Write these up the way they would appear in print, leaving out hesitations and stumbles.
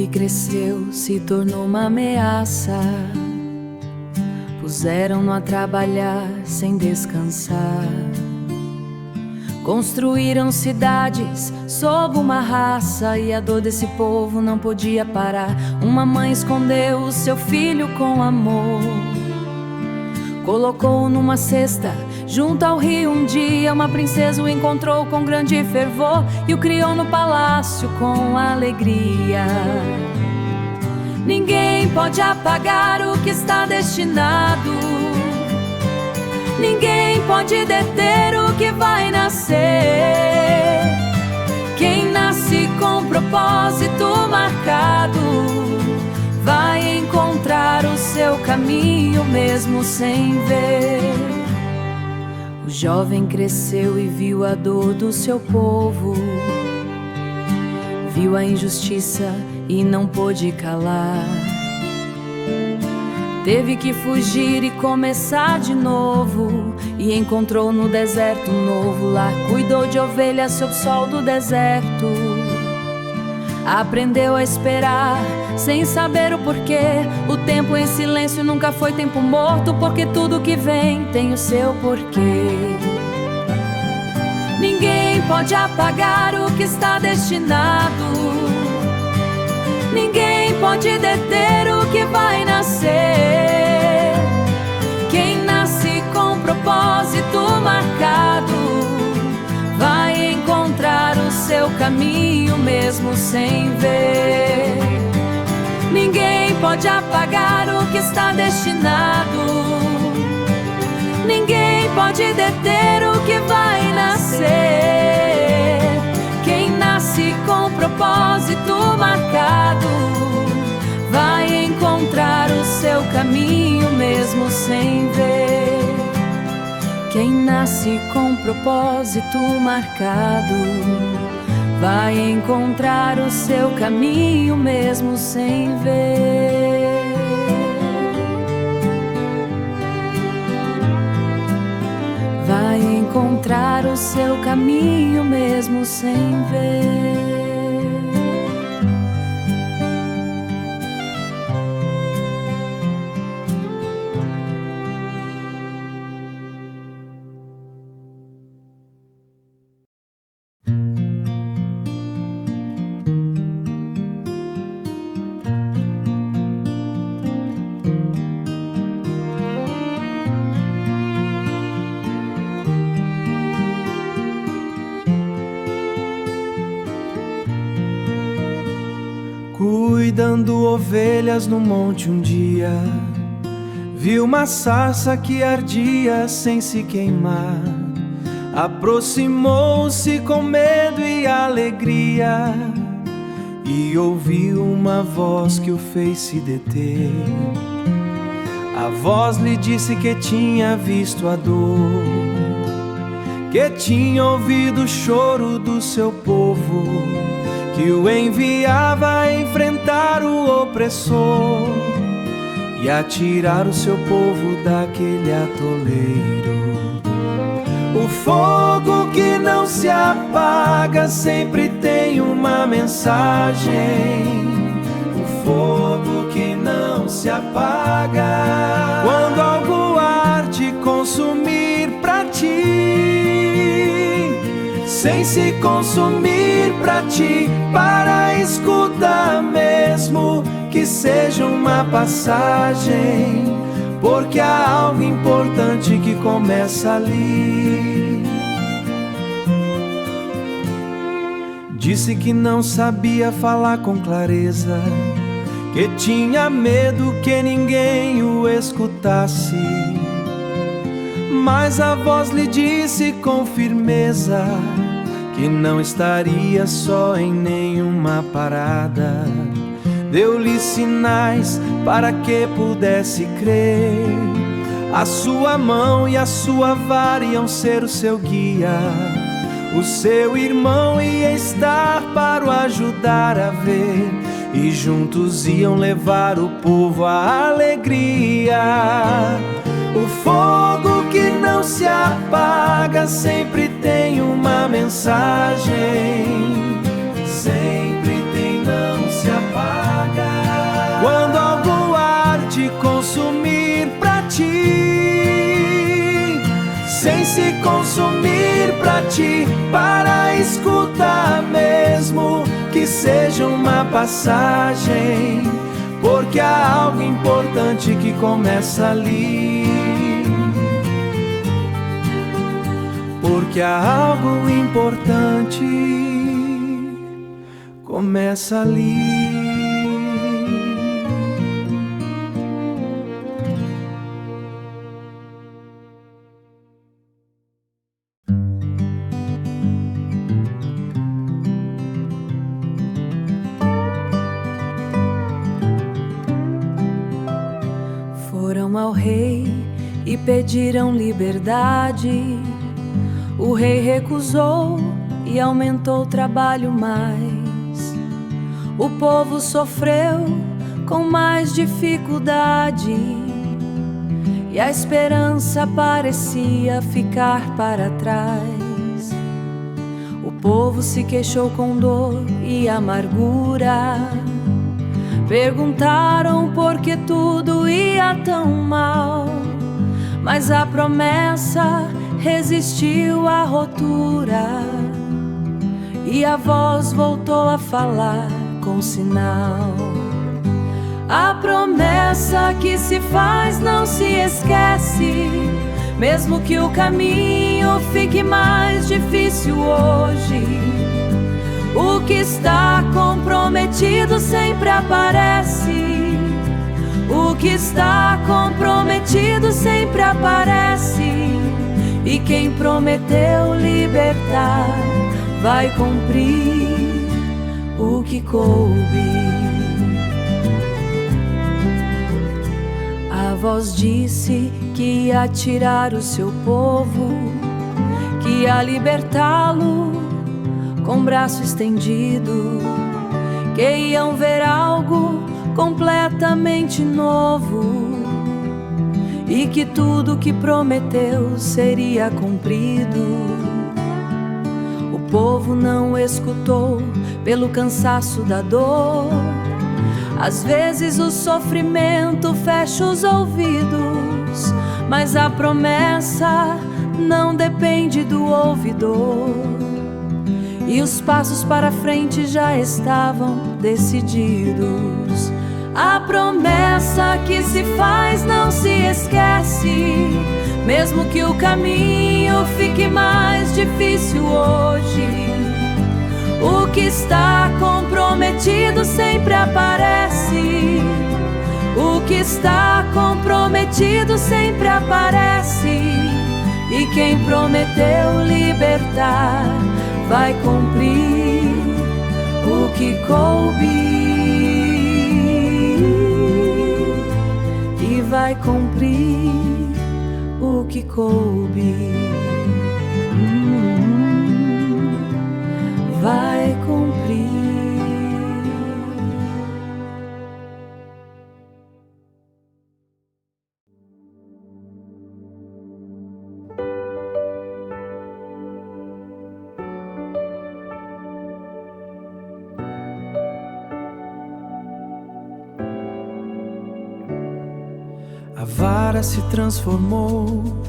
cresceu, se tornou uma ameaça. Puseram-no a trabalhar sem descansar. Construíram cidades sob uma raça, e a dor desse povo não podia parar. Uma mãe escondeu o seu filho com amor, colocou-o numa cesta junto ao rio. Um dia uma princesa o encontrou com grande fervor e o criou no palácio com alegria. Ninguém pode apagar o que está destinado, ninguém pode deter o que vai nascer. Quem nasce com propósito marcado vai encontrar o seu caminho mesmo sem ver. O jovem cresceu e viu a dor do seu povo, viu a injustiça e não pôde calar. Teve que fugir e começar de novo, e encontrou no deserto um novo lar. Cuidou de ovelhas sob o sol do deserto, aprendeu a esperar sem saber o porquê. O tempo em silêncio nunca foi tempo morto, porque tudo que vem tem o seu porquê. Ninguém pode apagar o que está destinado, ninguém pode deter o que vai nascer. Quem nasce com propósito marcado vai encontrar o seu caminho mesmo sem ver. Ninguém pode apagar o que está destinado, ninguém pode deter o que vai nascer. Quem nasce com propósito marcado vai encontrar o seu caminho mesmo sem ver. Quem nasce com propósito marcado vai encontrar o seu caminho mesmo sem ver. Vai encontrar o seu caminho mesmo sem ver. Cuidando ovelhas no monte um dia, viu uma sarça que ardia sem se queimar. Aproximou-se com medo e alegria, e ouviu uma voz que o fez se deter. A voz lhe disse que tinha visto a dor, que tinha ouvido o choro do seu povo, que o enviava a enfrentar o opressor e a tirar o seu povo daquele atoleiro. O fogo que não se apaga sempre tem uma mensagem. O fogo que não se apaga quando algo arde consumir pra ti, sem se consumir pra ti, para escutar mesmo que seja uma passagem, porque há algo importante que começa ali. Disse que não sabia falar com clareza, que tinha medo que ninguém o escutasse, mas a voz lhe disse com firmeza que não estaria só em nenhuma parada. Deu-lhe sinais para que pudesse crer. A sua mão e a sua vara iam ser o seu guia. O seu irmão ia estar para o ajudar a ver, e juntos iam levar o povo à alegria. O fogo que não se apaga sempre tem uma mensagem, sempre tem, não se apaga. consumir pra ti, sem se consumir pra ti, para escutar mesmo que seja uma passagem, porque há algo importante que começa ali. Porque há algo importante começa ali. Foram ao rei e pediram liberdade. O rei recusou e aumentou o trabalho mais. O povo sofreu com mais dificuldade e a esperança parecia ficar para trás. O povo se queixou com dor e amargura. Perguntaram por que tudo ia tão mal, mas a promessa resistiu à rotura e a voz voltou a falar com sinal. A promessa que se faz não se esquece, mesmo que o caminho fique mais difícil hoje. O que está comprometido sempre aparece. O que está comprometido sempre aparece. E quem prometeu libertar vai cumprir o que coube. A voz disse que ia tirar o seu povo, que ia libertá-lo com braço estendido, que iam ver algo completamente novo e que tudo que prometeu seria cumprido. O povo não escutou pelo cansaço da dor. Às vezes o sofrimento fecha os ouvidos, mas a promessa não depende do ouvidor. E os passos para frente já estavam decididos. A promessa que se faz não se esquece, mesmo que o caminho fique mais difícil hoje. O que está comprometido sempre aparece. O que está comprometido sempre aparece. E quem prometeu libertar vai cumprir o que coube. E vai cumprir o que coube. Vai cumprir. A vara se transformou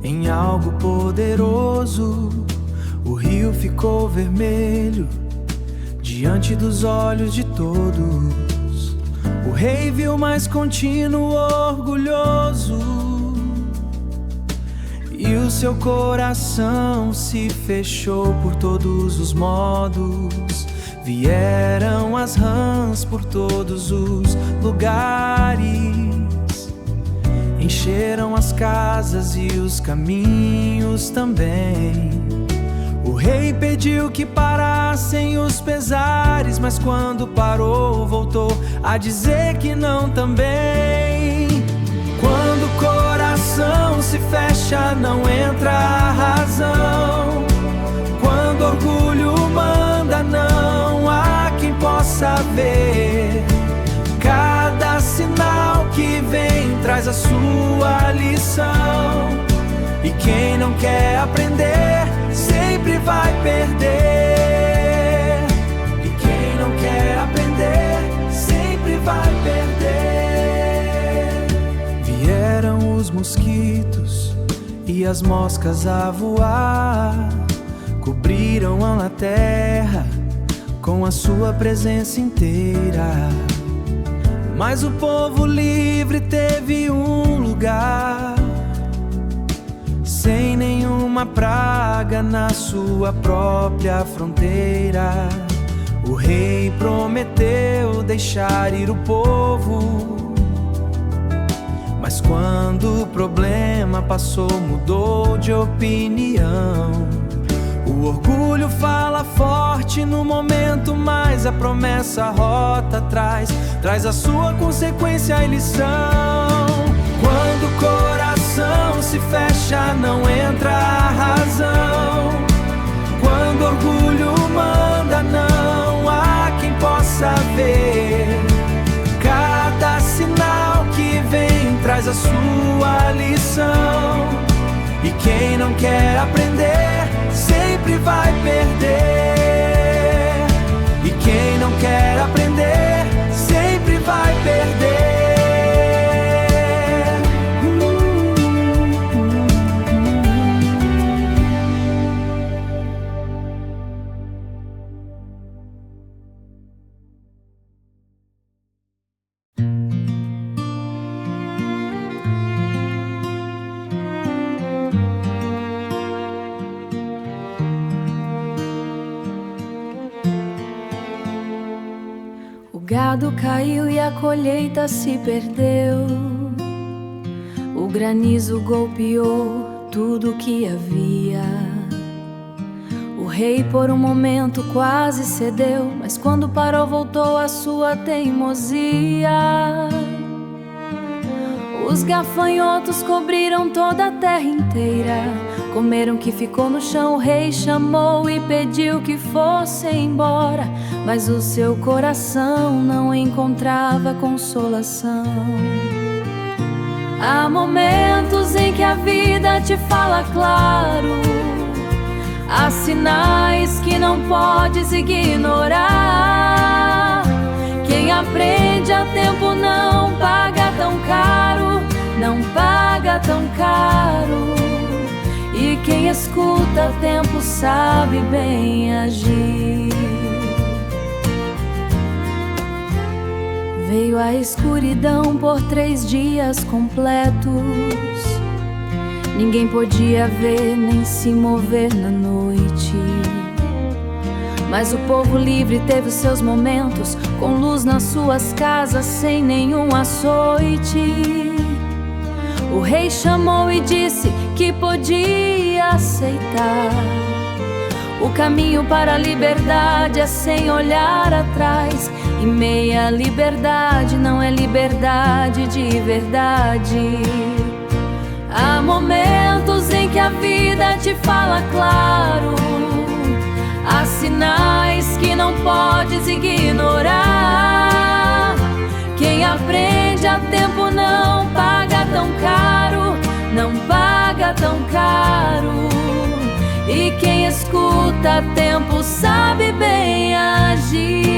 em algo poderoso. O rio ficou vermelho diante dos olhos de todos. O rei viu mais contínuo, orgulhoso, e o seu coração se fechou por todos os modos. Vieram as rãs por todos os lugares, encheram as casas e os caminhos também. O rei pediu que parassem os pesares, mas quando parou, voltou a dizer que não também. Quando o coração se fecha, não entra a razão. Quando orgulho manda, não há quem possa ver. Cada sinal que vem traz a sua lição, e quem não quer aprender sempre vai perder. E quem não quer aprender sempre vai perder. os mosquitos e as moscas a voar, cobriram a terra com a sua presença inteira. Mas o povo livre teve um lugar, sem nenhuma praga na sua própria fronteira. O rei prometeu deixar ir o povo, mas quando o problema passou, mudou de opinião. O orgulho fala forte no momento, mas a promessa rota traz a sua consequência e lição. Quando o coração se fecha, não entra a razão. Quando o orgulho manda, não há quem possa ver. Cada sinal que vem traz a sua lição, e quem não quer aprender sempre vai perder. E quem não quer aprender sempre vai perder. O gado caiu e a colheita se perdeu. O granizo golpeou tudo que havia. O rei por um momento quase cedeu, mas quando parou voltou a sua teimosia. Os gafanhotos cobriram toda a terra inteira, comeram o que ficou no chão. O rei chamou e pediu que fossem embora, mas o seu coração não encontrava consolação. Há momentos em que a vida te fala claro, há sinais que não podes ignorar. Quem aprende a tempo não paga tão caro, não paga tão caro. E quem escuta a tempo sabe bem agir. Veio a escuridão por 3 dias completos. Ninguém podia ver nem se mover na noite. Mas o povo livre teve os seus momentos, com luz nas suas casas, sem nenhum açoite. O rei chamou e disse que podia aceitar. O caminho para a liberdade é sem olhar atrás, e meia liberdade não é liberdade de verdade. Há momentos em que a vida te fala claro, há sinais que não podes ignorar. Quem aprende a tempo não paga tão caro, não paga tão caro. E quem escuta a tempo sabe bem agir.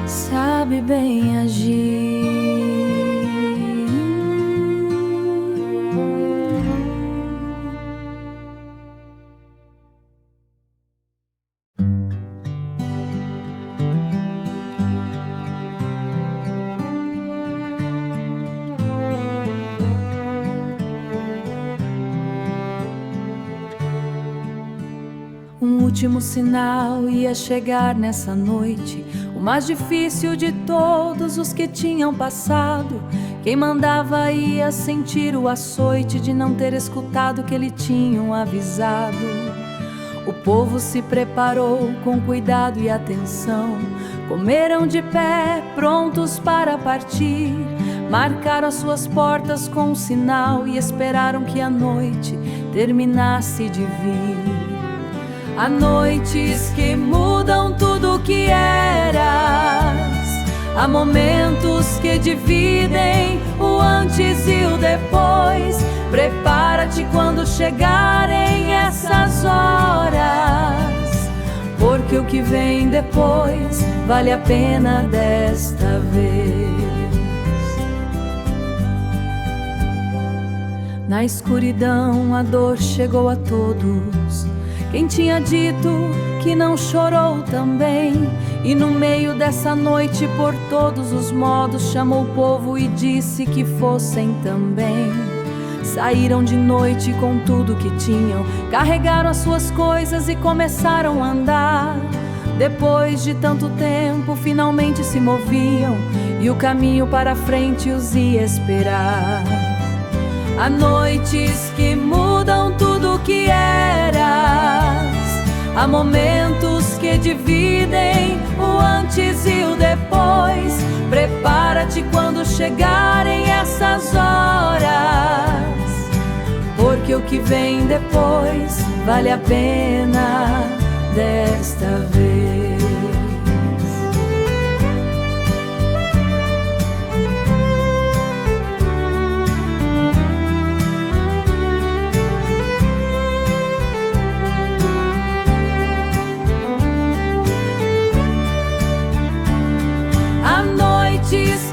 Sabe bem agir. Um último sinal ia chegar nessa noite, o mais difícil de todos os que tinham passado. Quem mandava ia sentir o açoite de não ter escutado o que lhe tinham avisado. O povo se preparou com cuidado e atenção, comeram de pé, prontos para partir. marcaram as suas portas com um sinal e esperaram que a noite terminasse de vir. Há noites que mudam tudo o que eras, há momentos que dividem o antes e o depois. Prepara-te quando chegarem essas horas, porque o que vem depois vale a pena desta vez. Na escuridão a dor chegou a todos. Quem tinha dito que não chorou também? E no meio dessa noite, por todos os modos, chamou o povo e disse que fossem também. Saíram de noite com tudo que tinham, carregaram as suas coisas e começaram a andar. Depois de tanto tempo, finalmente se moviam, e o caminho para frente os ia esperar. Há noites que mudam tudo o que eras, há momentos que dividem o antes e o depois. Prepara-te quando chegarem essas horas, porque o que vem depois vale a pena desta vez.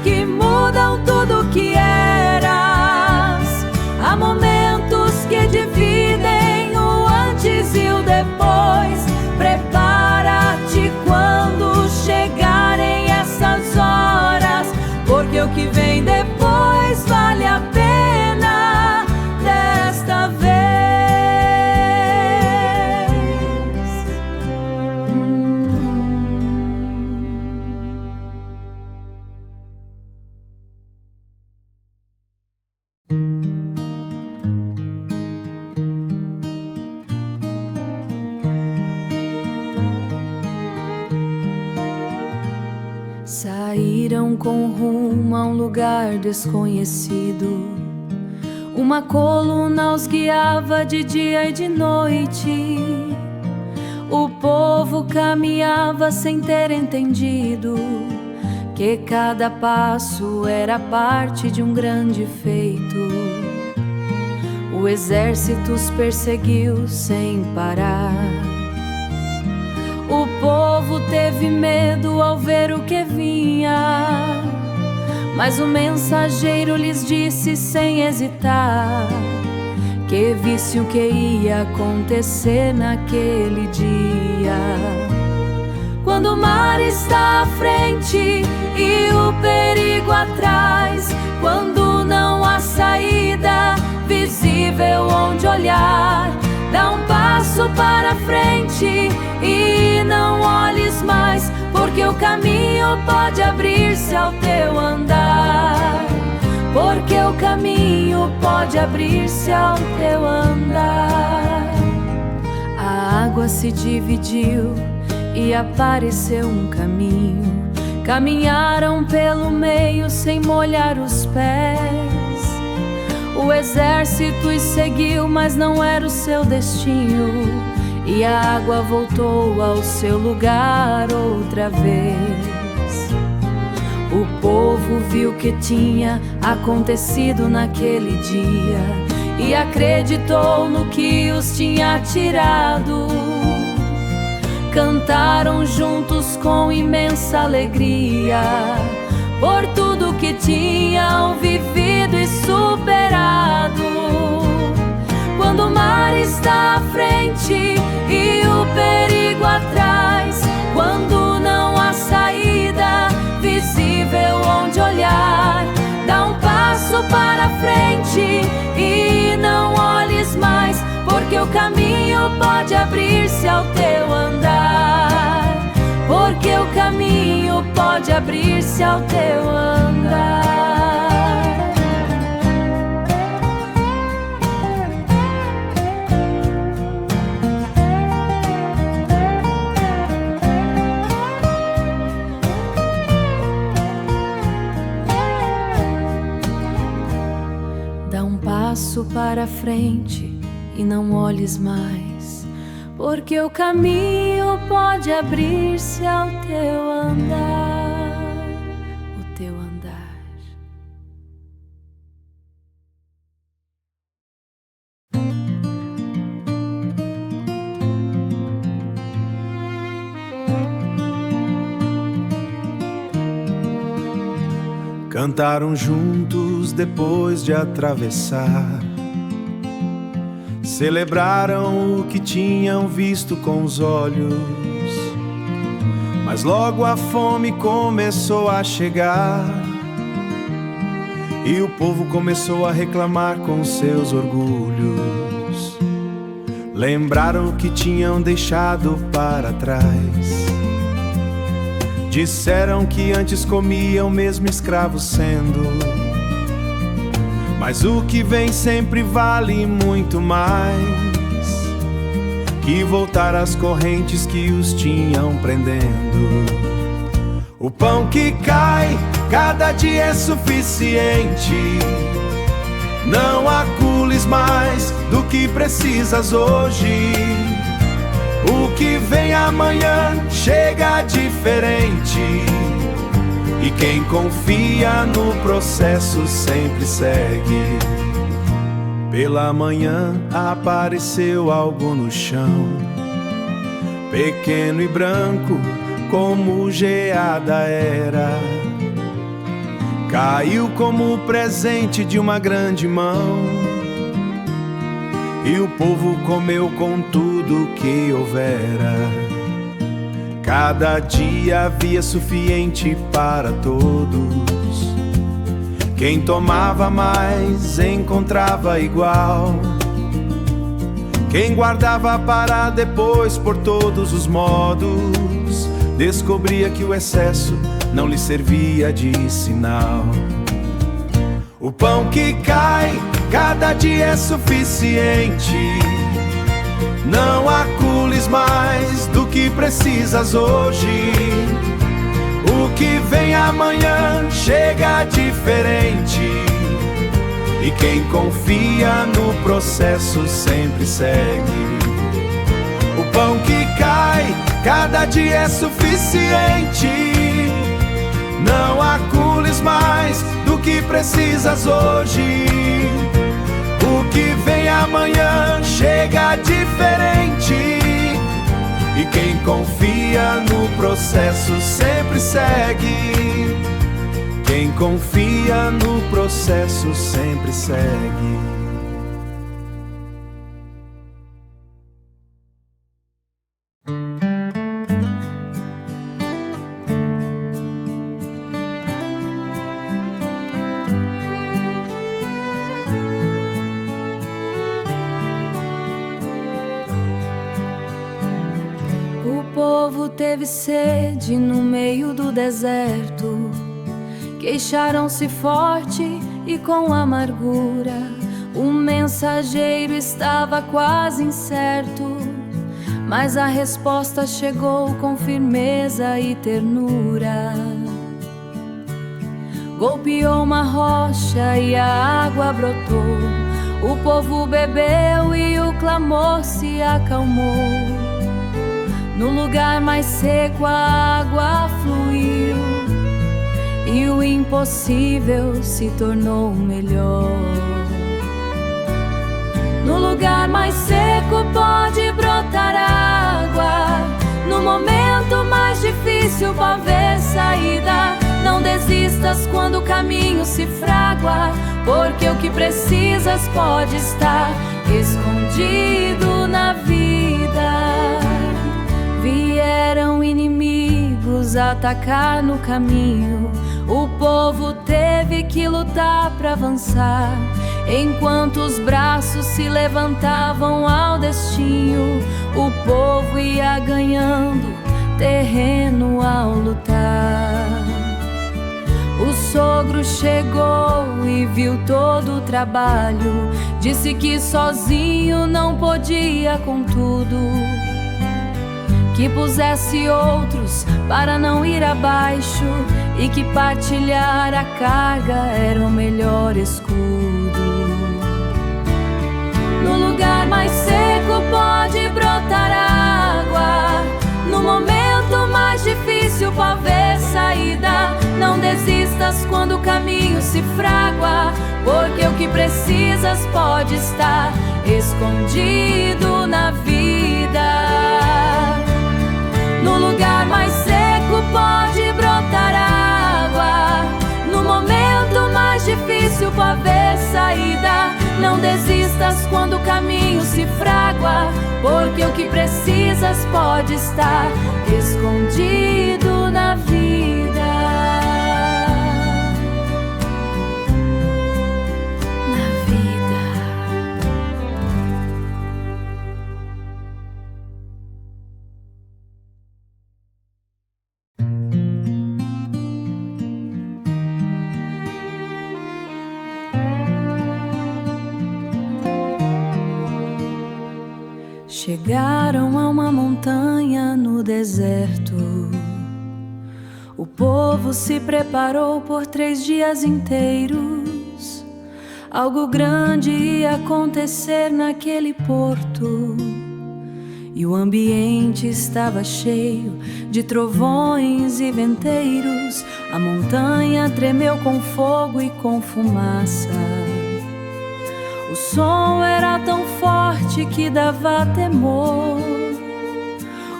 Que mudam tudo o que eras, há momentos que dividem o antes e o depois. Prepara-te quando chegarem essas horas, porque o que vem depois vale a pena desta vez. Saíram com rumo a um lugar desconhecido. Uma coluna os guiava de dia e de noite. O povo caminhava sem ter entendido que cada passo era parte de um grande feito. O exército os perseguiu sem parar. O povo teve medo ao ver o que vinha, mas o mensageiro lhes disse sem hesitar que visse o que ia acontecer naquele dia. Quando o mar está à frente e o perigo atrás, quando não há saída visível onde olhar, dá um passo para frente e não olhes mais, porque o caminho pode abrir-se ao teu andar. Porque o caminho pode abrir-se ao teu andar. A água se dividiu e apareceu um caminho. Caminharam pelo meio sem molhar os pés. O exército os seguiu, mas não era o seu destino, e a água voltou ao seu lugar outra vez. O povo viu o que tinha acontecido naquele dia e acreditou no que os tinha tirado. Cantaram juntos com imensa alegria por tudo que tinham vivido e superado. Quando o mar está à frente e o perigo atrás, quando não há saída visível onde olhar, dá um passo para frente e não olhes mais, porque o caminho pode abrir-se ao teu andar. Porque o caminho pode abrir-se ao teu andar. passo para frente e não olhes mais, porque o caminho pode abrir-se ao teu andar, o teu andar. Cantaram juntos depois de atravessar, celebraram o que tinham visto com os olhos. Mas logo a fome começou a chegar e o povo começou a reclamar com seus orgulhos. Lembraram o que tinham deixado para trás. Disseram que antes comiam mesmo escravos sendo, mas o que vem sempre vale muito mais que voltar às correntes que os tinham prendendo. O pão que cai cada dia é suficiente. Não acules mais do que precisas hoje. O que vem amanhã chega diferente, e quem confia no processo sempre segue. Pela manhã apareceu algo no chão, pequeno e branco como geada era. Caiu como presente de uma grande mão, e o povo comeu com tudo que houvera. Cada dia havia suficiente para todos. Quem tomava mais encontrava igual. Quem guardava para depois por todos os modos, descobria que o excesso não lhe servia de sinal. O pão que cai cada dia é suficiente. Não acules mais do que precisas hoje. O que vem amanhã chega diferente, e quem confia no processo sempre segue. O pão que cai cada dia é suficiente. Não acules mais do que precisas hoje. O que vem amanhã chega diferente, e quem confia no processo sempre segue. Quem confia no processo sempre segue. O povo teve sede no meio do deserto. Queixaram-se forte e com amargura. O mensageiro estava quase incerto, mas a resposta chegou com firmeza e ternura. Golpeou uma rocha e a água brotou. O povo bebeu e o clamor se acalmou. No lugar mais seco a água fluiu, e o impossível se tornou melhor. No lugar mais seco pode brotar água. No momento mais difícil pode haver saída. Não desistas quando o caminho se fragua, porque o que precisas pode estar escondido na vida. Vieram inimigos atacar no caminho. O povo teve que lutar para avançar, enquanto os braços se levantavam ao destino. O povo ia ganhando terreno ao lutar. O sogro chegou e viu todo o trabalho. Disse que sozinho não podia com tudo, que pusesse outros para não ir abaixo, e que partilhar a carga era o melhor escudo. saída. Não desistas quando o caminho se fragua, porque o que precisas pode estar escondido na vida. No lugar mais seco pode brotar água, no momento mais difícil pode haver saída. Não desistas quando o caminho se fragua, porque o que precisas pode estar escondido na vida. Chegaram a uma montanha no deserto. O povo se preparou por 3 dias inteiros. Algo grande ia acontecer naquele porto, e o ambiente estava cheio de trovões e venteiros. A montanha tremeu com fogo e com fumaça. O som era tão forte que dava temor.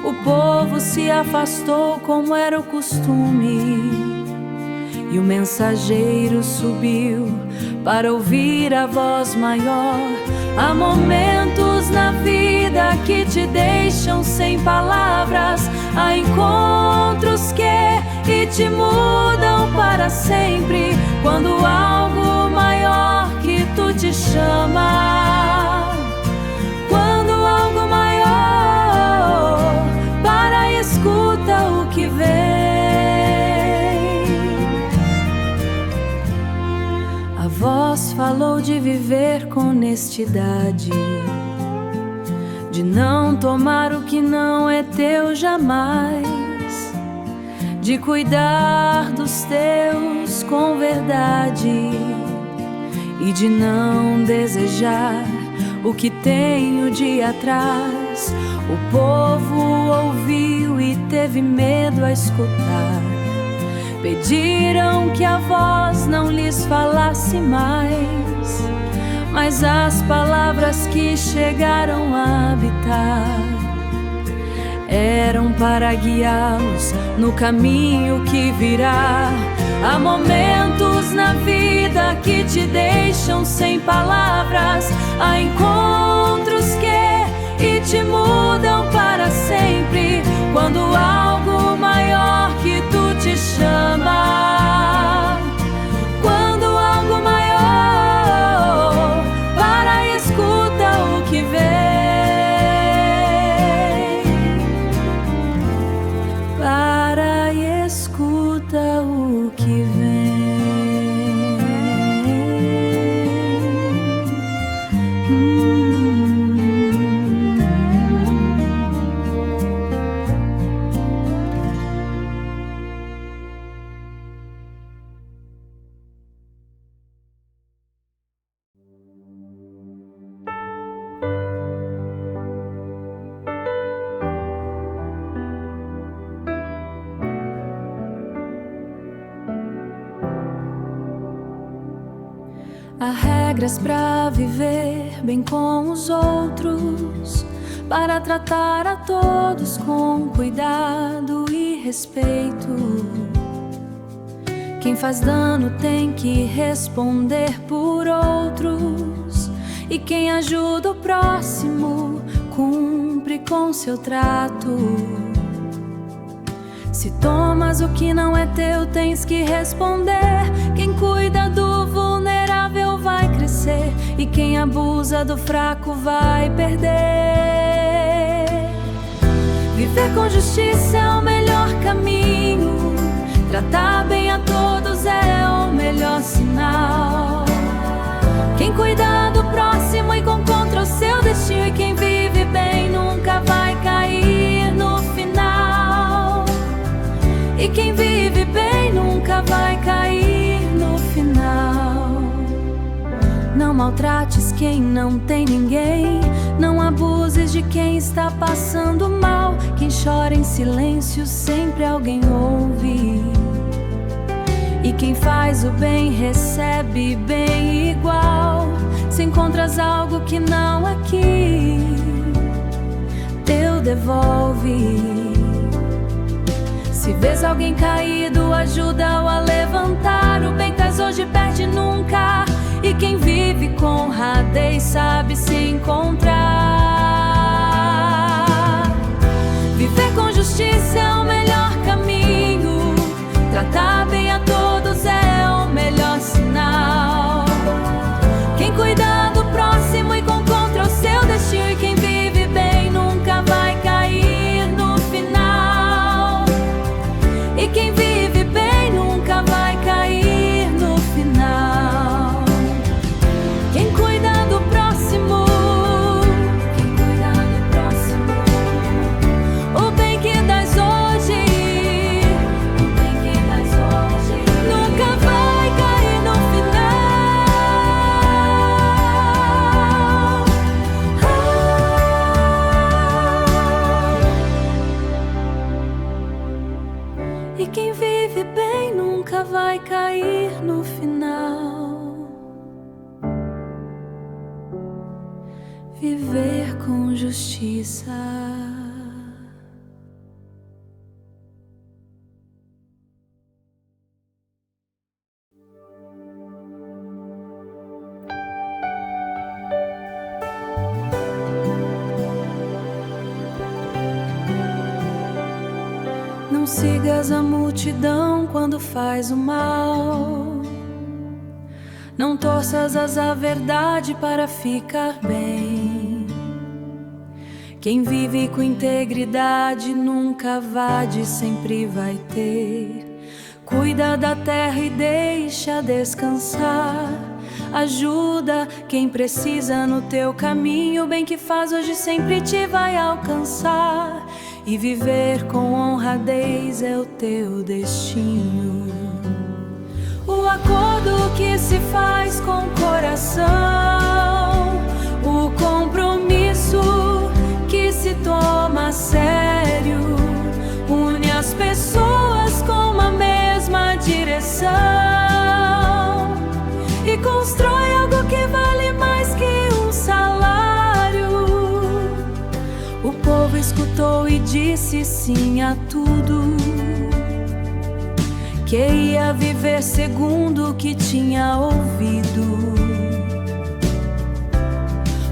O povo se afastou como era o costume, e o mensageiro subiu para ouvir a voz maior. Há momentos na vida que te deixam sem palavras. Há encontros que te mudam para sempre, quando algo maior que tu te chama. Quando algo maior, para e escuta o que vem. A voz falou de viver com honestidade, de não tomar o que não é teu jamais, de cuidar dos teus com verdade, e de não desejar o que tem o dia atrás. O povo ouviu e teve medo a escutar. Pediram que a voz não lhes falasse mais, mas as palavras que chegaram a habitar eram para guiá-los no caminho que virá. Há momentos na vida que te deixam sem palavras. Há encontros que te mudam para sempre, quando algo maior que tu te chama. Quando algo maior, para e escuta o que vem. Para e escuta o que vem. Há regras para viver bem com os outros, para tratar a todos com cuidado e respeito. Quem faz dano tem que responder por outros, e quem ajuda o próximo cumpre com seu trato. Se tomas o que não é teu, tens que responder. Quem cuida do vulnerável vai crescer, e quem abusa do fraco vai perder. Viver com justiça é o melhor caminho, tratar bem a todos é o melhor sinal. Quem cuida do próximo encontra o seu destino, e quem vive bem nunca vai cair no final. E quem vive bem nunca vai cair no final. Não maltrates quem não tem ninguém, não abuses de quem está passando mal. Quem chora em silêncio sempre alguém ouve. E quem faz o bem recebe bem igual. Se encontras algo que não aqui, Deus devolve. Se vês alguém caído, ajuda-o a levantar. O bem traz hoje, perde nunca. E quem vive com honradez sabe se encontrar. Viver com justiça é o melhor caminho. Tratar bem a todos é o melhor sinal. Quem cuida do próximo e encontra o seu destino. E quem vive bem nunca vai cair no final. E quem vive bem nunca vai cair no final. Quem cuida do próximo, quem cuida do próximo, o bem que dás hoje, o bem que dás hoje, nunca vai cair no final. E quem vive bem nunca vai cair no final. Viver com justiça. Não sigas a multidão quando faz o mal. Não torças a verdade para ficar bem. Quem vive com integridade nunca vade, sempre vai ter. Cuida da terra e deixa descansar. Ajuda quem precisa no teu caminho. O bem que faz hoje sempre te vai alcançar. E viver com honradez é o teu destino. O acordo que se faz com o coração, o compromisso que se toma a sério, une as pessoas com uma mesma direção e constrói algo que vale mais que um salário. O povo escutou e disse sim a tudo, que ia viver segundo o que tinha ouvido.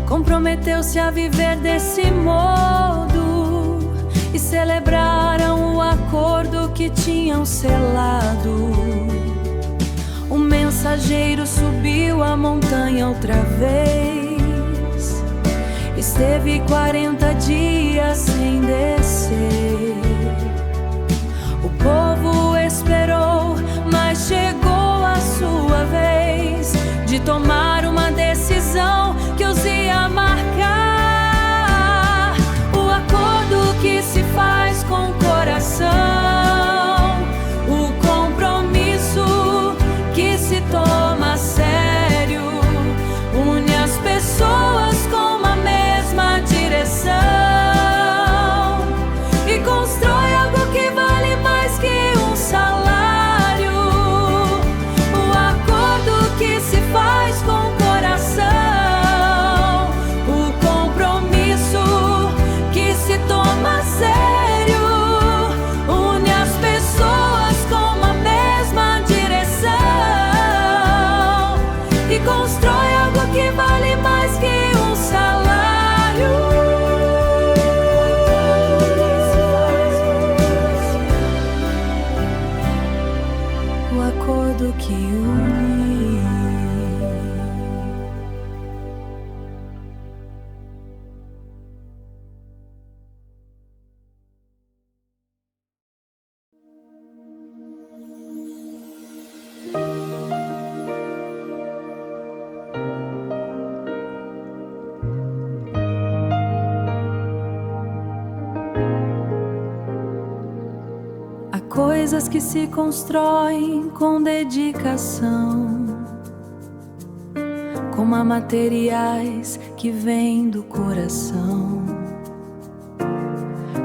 Comprometeu-se a viver desse modo e celebraram o acordo que tinham selado. O mensageiro subiu a montanha outra vez. Esteve 40 dias sem descer. O povo esperou, mas chegou a sua vez de tomar uma decisão que os ia marcar. O acordo que se faz com o coração, o compromisso que se toma a sério, une as pessoas com uma mesma direção e constrói algo que vale mais que um salário. O acordo que se faz com o coração, o compromisso que se toma a sério, une as pessoas com uma mesma direção e constrói algo que vale mais que um salário. O acordo que une. Há coisas que se constroem com dedicação, como há materiais que vêm do coração.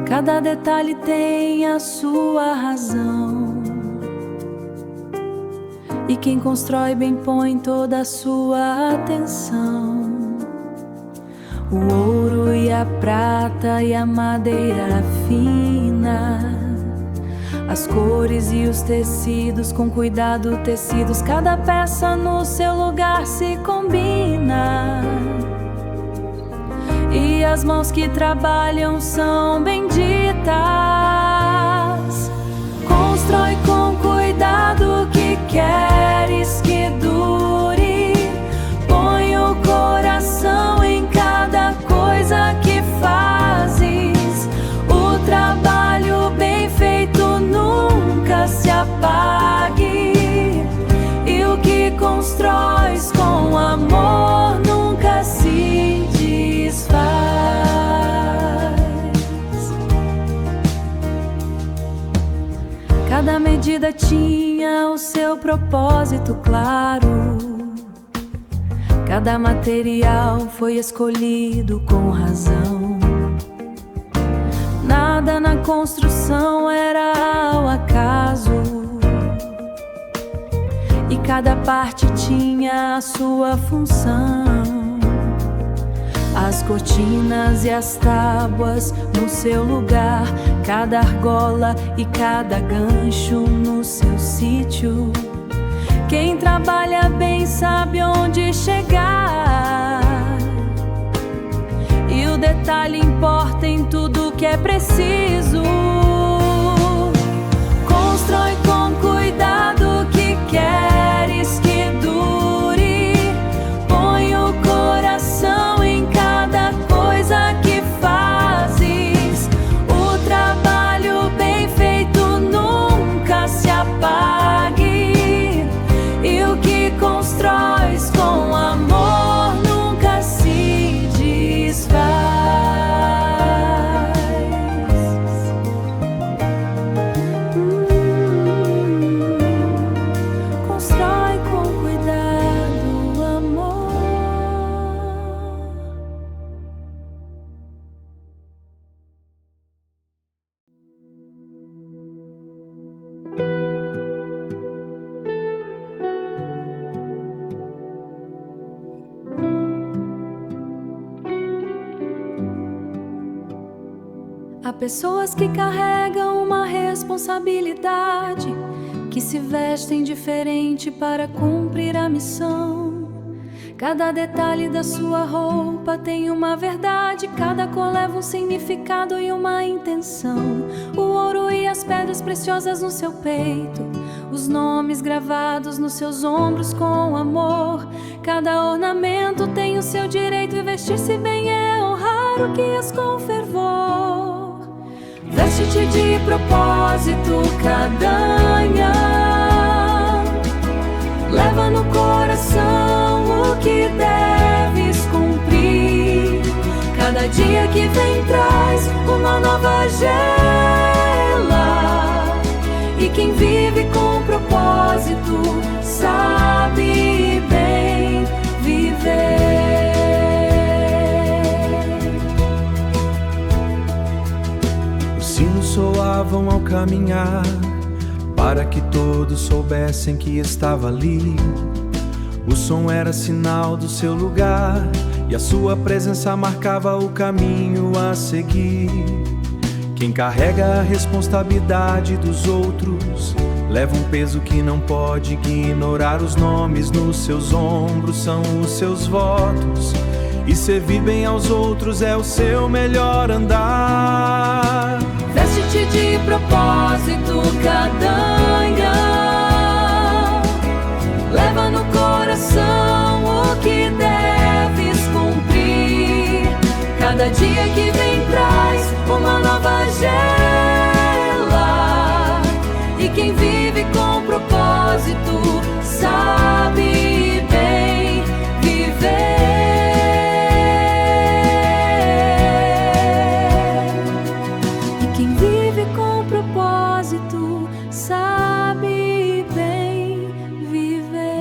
Cada detalhe tem a sua razão. E quem constrói bem põe toda a sua atenção. O ouro e a prata e a madeira fina, as cores e os tecidos, com cuidado tecidos, cada peça no seu lugar se combina. E as mãos que trabalham são benditas. Constrói com cuidado o que queres que dure. Põe o coração em cada coisa que fazes. O trabalho bem feito nunca se apague. E o que constróis com amor nunca se desfaz. Cada medida tinha o seu propósito claro. Cada material foi escolhido com razão. Nada na construção era ao acaso. E cada parte tinha a sua função. As cortinas e as tábuas no seu lugar, cada argola e cada gancho no seu sítio. Quem trabalha bem sabe onde chegar. E o detalhe importa em tudo que é preciso. Constrói com cuidado o que queres que dure. Põe o coração em cada coisa que fazes. O trabalho bem feito nunca se apague. E o que constróis com amor nunca se desfaz. Constrói com cuidado, amor. Há pessoas que carregam uma responsabilidade, que se vestem diferente para cumprir a missão. Cada detalhe da sua roupa tem uma verdade, cada cor leva um significado e uma intenção. O ouro e as pedras preciosas no seu peito, os nomes gravados nos seus ombros com amor. Cada ornamento tem o seu direito e vestir-se bem é honrar o que és com fervor. Veste-te de propósito cada manhã. Leva no coração o que deves cumprir. Cada dia que vem traz uma nova gela. E quem vive com propósito sabe bem viver. Soavam ao caminhar, para que todos soubessem que estava ali. O som era sinal do seu lugar, e a sua presença marcava o caminho a seguir. Quem carrega a responsabilidade dos outros leva um peso que não pode ignorar. Os nomes nos seus ombros são os seus votos, e servir bem aos outros é o seu melhor andar. Veste-te de propósito cada manhã. Leva no coração o que deves cumprir. Cada dia que vem traz uma nova gela. E quem vive com propósito sabe bem viver. Sabe bem viver.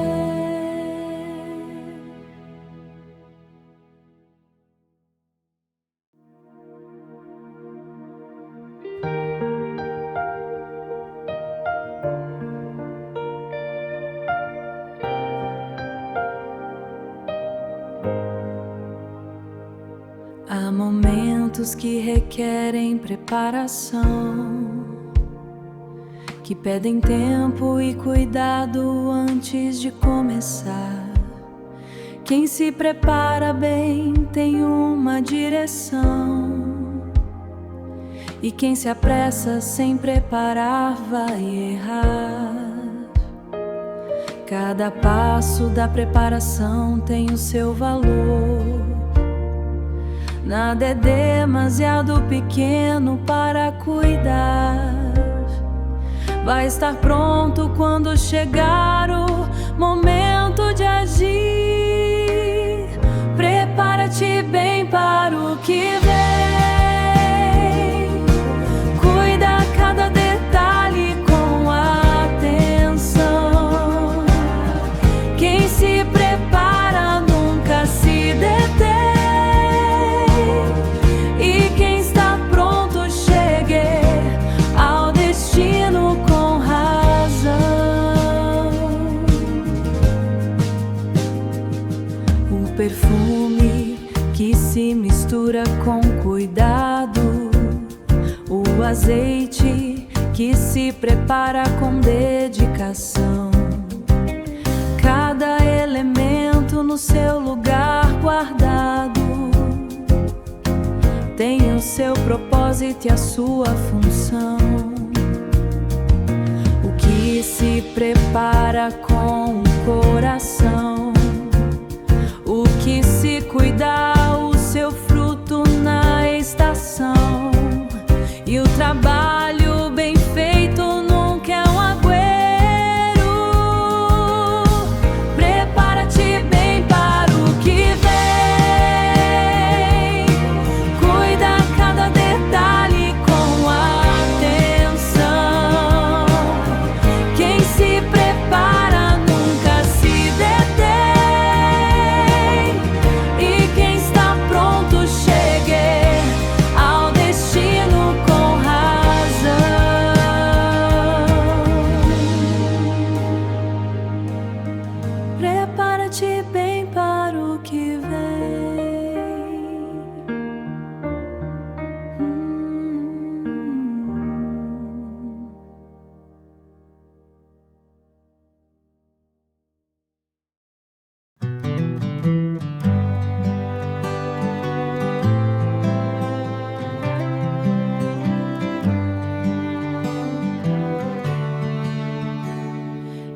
Há momentos que requerem preparação, que pedem tempo e cuidado antes de começar. Quem se prepara bem tem uma direção, e quem se apressa sem preparar vai errar. Cada passo da preparação tem o seu valor. Nada é demasiado pequeno para cuidar. Vai estar pronto quando chegar o momento de agir. Prepara-te bem para o que vem. Cuida cada detalhe com atenção. Quem se prepara nunca se detém. E quem está pronto chegue ao destino com razão. O perfume que se mistura com cuidado, o azeite que se prepara com dedicação. Cada elemento no seu lugar guardado tem o seu propósito e a sua função. O que se prepara com o coração, o que se cuida, o seu fruto na estação. E o trabalho bem feito nunca é um agüero. Prepara-te bem para o que vem. Cuida cada detalhe com atenção. Quem se prepara nunca se detém. E quem está pronto chegue ao destino com razão. Prepara-te bem para o que vem.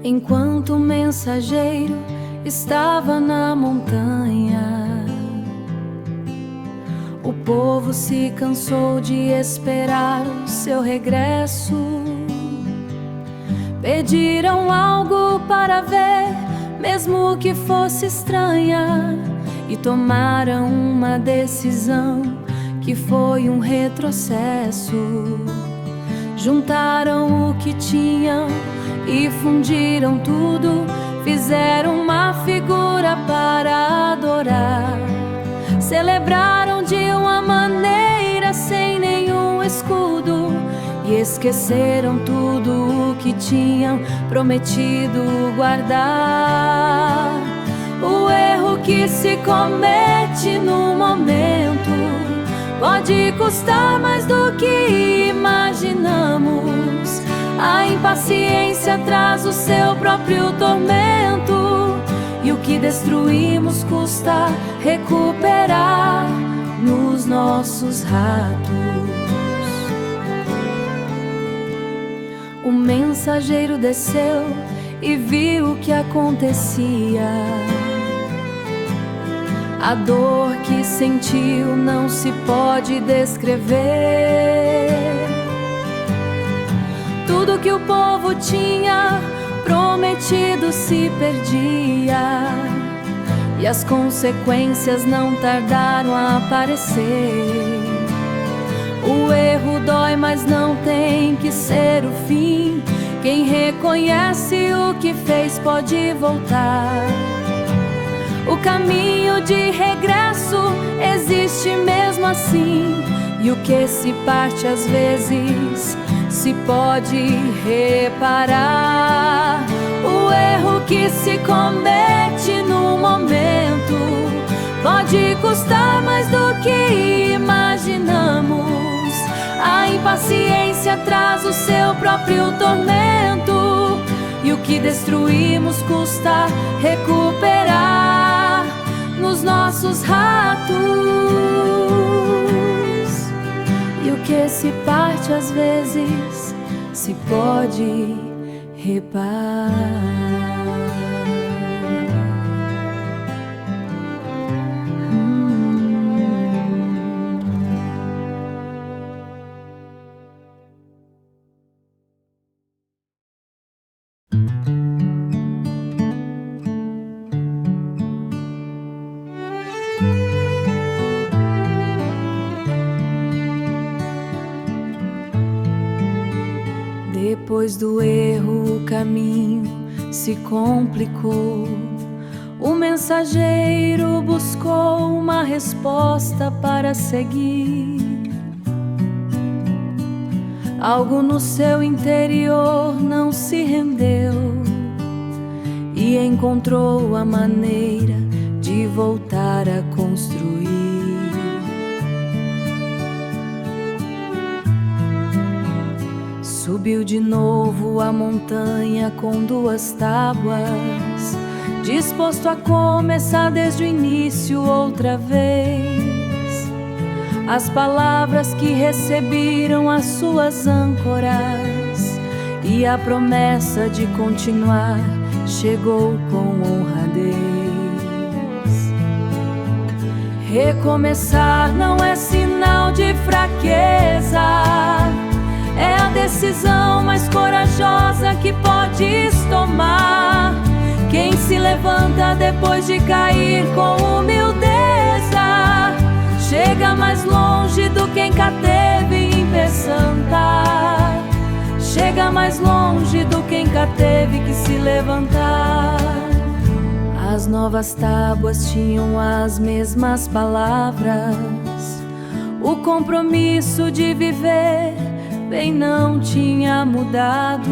Enquanto o mensageiro estava na montanha, o povo se cansou de esperar o seu regresso. Pediram algo para ver, mesmo que fosse estranha, e tomaram uma decisão que foi um retrocesso. Juntaram o que tinham e fundiram tudo, fizeram uma figura para adorar. Celebraram de uma maneira sem nenhum escudo e esqueceram tudo o que tinham prometido guardar. O erro que se comete no momento pode custar mais do que imaginamos. A impaciência traz o seu próprio tormento, e o que destruímos custa recuperar nos nossos ratos. O mensageiro desceu e viu o que acontecia. A dor que sentiu não se pode descrever. Tudo que o povo tinha prometido se perdia, e as consequências não tardaram a aparecer. O erro dói, mas não tem que ser o fim. Quem reconhece o que fez pode voltar. O caminho de regresso existe mesmo assim, e o que se parte às vezes se pode reparar. O erro que se comete no momento pode custar mais do que próprio tormento, e o que destruímos custa recuperar nos nossos ratos, e o que se parte às vezes se pode reparar. Depois do erro, o caminho se complicou. O mensageiro buscou uma resposta para seguir. Algo no seu interior não se rendeu e encontrou a maneira de voltar a construir. Subiu de novo a montanha com 2 tábuas, disposto a começar desde o início outra vez. As palavras que receberam as suas âncoras, e a promessa de continuar chegou com honradez. Recomeçar não é sinal de fraqueza, é a decisão mais corajosa que podes tomar. Quem se levanta depois de cair com humildeza, chega mais longe do que quem teve em Peçanha. Chega mais longe do que quem teve que se levantar. As novas tábuas tinham as mesmas palavras, o compromisso de viver bem não tinha mudado.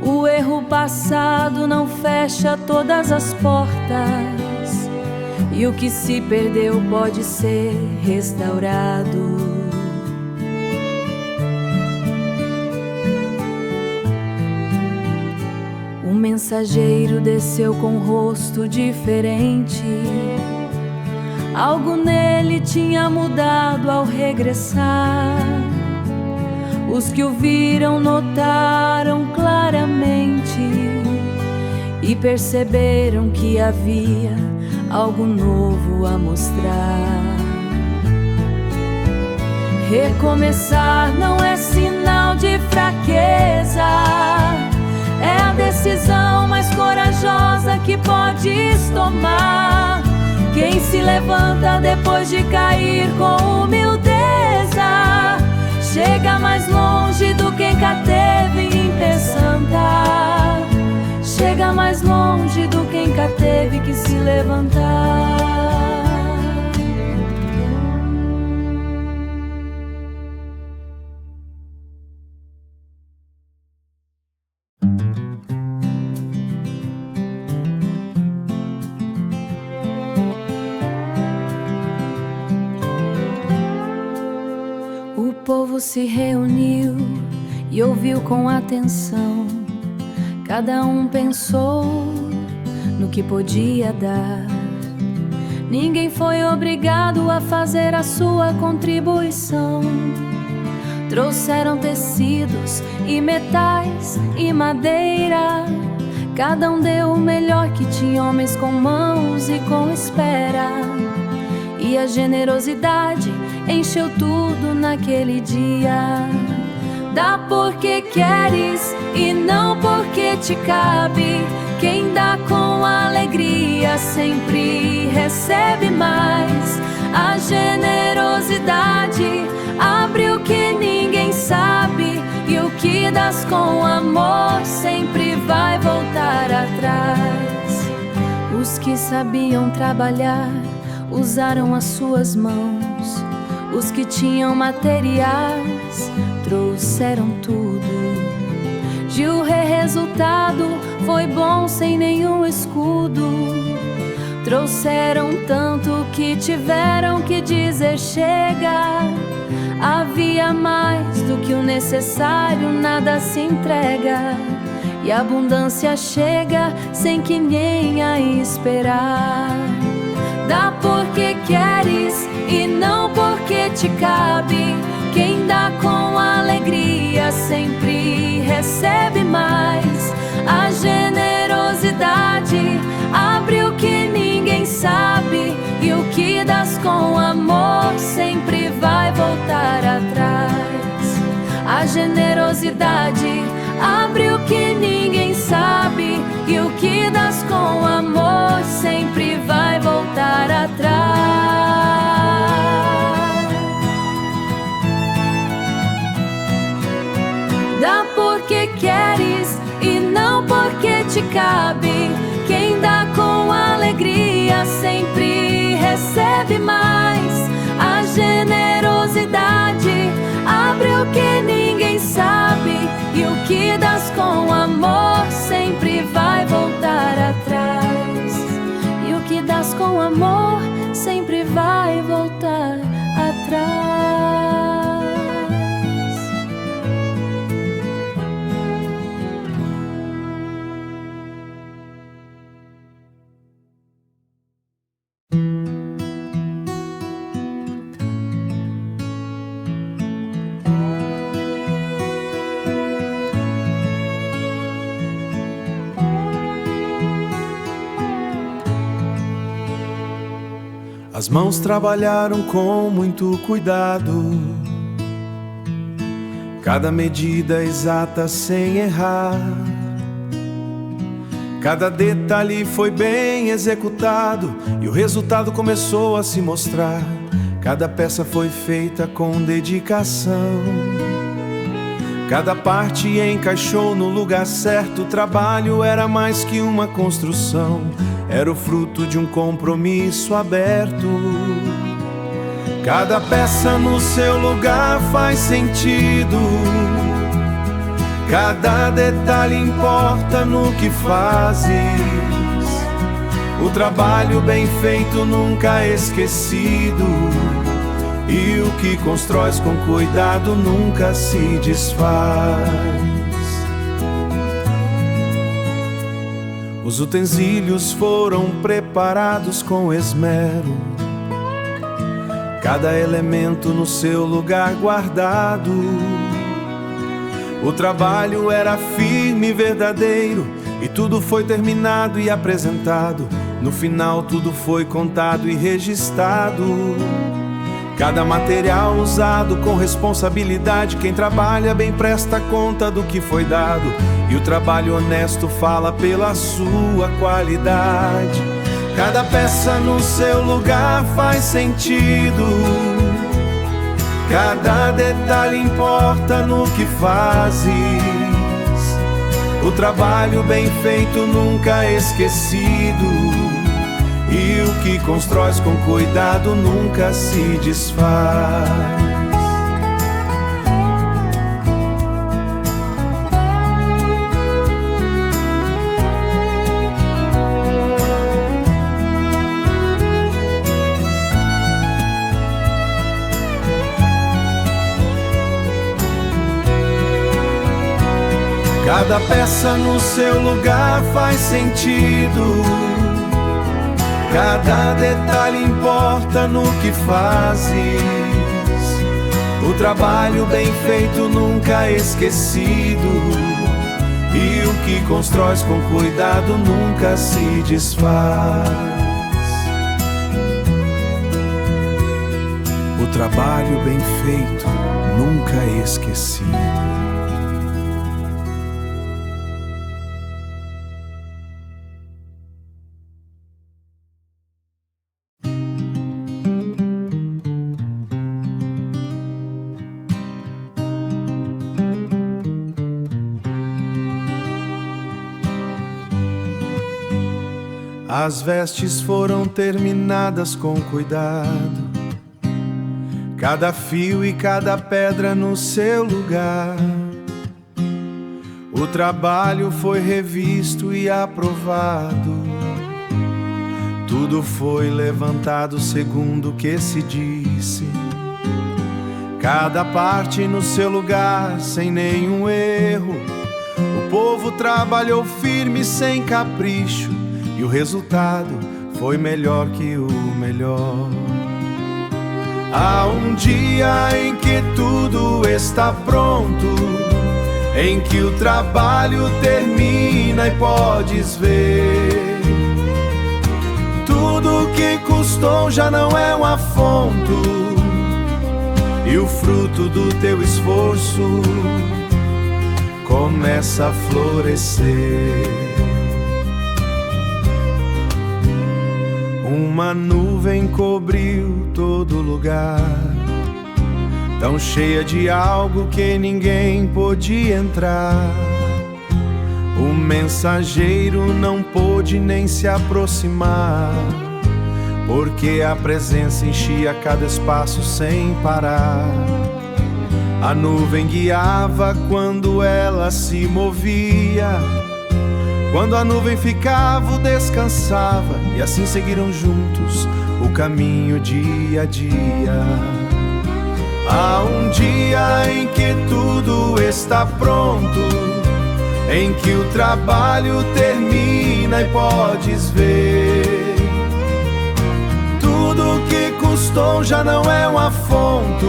O erro passado não fecha todas as portas, e o que se perdeu pode ser restaurado. O mensageiro desceu com um rosto diferente. Algo nele tinha mudado ao regressar. Os que o viram notaram claramente e perceberam que havia algo novo a mostrar. Recomeçar não é sinal de fraqueza, é a decisão mais corajosa que podes tomar. Quem se levanta depois de cair com humildeza, chega mais longe do que quem teve em Peçanha. Chega mais longe do que quem teve que se levantar. O povo se reuniu e ouviu com atenção. Cada um pensou no que podia dar. Ninguém foi obrigado a fazer a sua contribuição. Trouxeram tecidos e metais e madeira. Cada um deu o melhor que tinha, homens com mãos e com espera. E a generosidade encheu tudo naquele dia. Dá porque queres e não porque te cabe. Quem dá com alegria sempre recebe mais. A generosidade abre o que ninguém sabe, e o que das com amor sempre vai voltar atrás. Os que sabiam trabalhar usaram as suas mãos. Os que tinham materiais trouxeram tudo. E o resultado foi bom sem nenhum escudo. Trouxeram tanto que tiveram que dizer chega. Havia mais do que o necessário, nada se entrega, e a abundância chega sem que ninguém a esperar. Dá porque queres e não porque te cabe. Quem dá com alegria sempre recebe mais. A generosidade abre o que ninguém sabe, e o que dás com amor sempre vai voltar atrás. A generosidade abre o que ninguém sabe, e o que dás com amor sempre vai voltar atrás. Dá porque queres e não porque te cabe. Quem dá com alegria sempre recebe mais. A generosidade abre o que ninguém sabe, e o que dás com amor sempre vai voltar atrás. E o que dás com amor sempre vai voltar atrás. As mãos trabalharam com muito cuidado, cada medida exata sem errar. Cada detalhe foi bem executado e o resultado começou a se mostrar. Cada peça foi feita com dedicação, cada parte encaixou no lugar certo. O trabalho era mais que uma construção, era o fruto de um compromisso aberto. Cada peça no seu lugar faz sentido, cada detalhe importa no que fazes. O trabalho bem feito nunca é esquecido, e o que constróis com cuidado nunca se desfaz. Os utensílios foram preparados com esmero, cada elemento no seu lugar guardado. O trabalho era firme e verdadeiro, e tudo foi terminado e apresentado. No final tudo foi contado e registrado. Cada material usado com responsabilidade. Quem trabalha bem presta conta do que foi dado, e o trabalho honesto fala pela sua qualidade. Cada peça no seu lugar faz sentido, cada detalhe importa no que fazes. O trabalho bem feito nunca é esquecido, e o que constróis com cuidado nunca se desfaz. Cada peça no seu lugar faz sentido, cada detalhe importa no que fazes. O trabalho bem feito nunca é esquecido, e o que constróis com cuidado nunca se desfaz. O trabalho bem feito nunca é esquecido. As vestes foram terminadas com cuidado, cada fio e cada pedra no seu lugar. O trabalho foi revisto e aprovado, Tudo foi levantado segundo o que se disse, cada parte no seu lugar, sem nenhum erro. O povo trabalhou firme, sem capricho, e o resultado foi melhor que o melhor. Há um dia em que tudo está pronto, em que o trabalho termina e podes ver. Tudo que custou já não é um afonto, e o fruto do teu esforço começa a florescer. Uma nuvem cobriu todo lugar, tão cheia de algo que ninguém podia entrar. O mensageiro não pôde nem se aproximar, porque a presença enchia cada espaço sem parar. A nuvem guiava quando ela se movia, quando a nuvem ficava, o descansava, e assim seguiram juntos o caminho dia a dia. Há um dia em que tudo está pronto, em que o trabalho termina e podes ver. Tudo que custou já não é um afonto,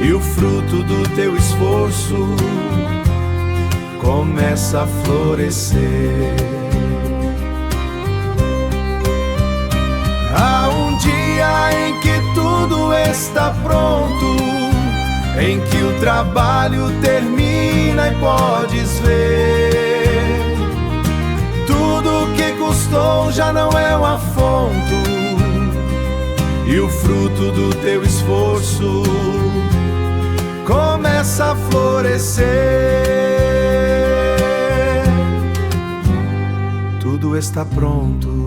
e o fruto do teu esforço começa a florescer. Há um dia em que tudo está pronto, em que o trabalho termina e podes ver. Tudo que custou já não é um afonto, e o fruto do teu esforço começa a florescer. Tudo está pronto,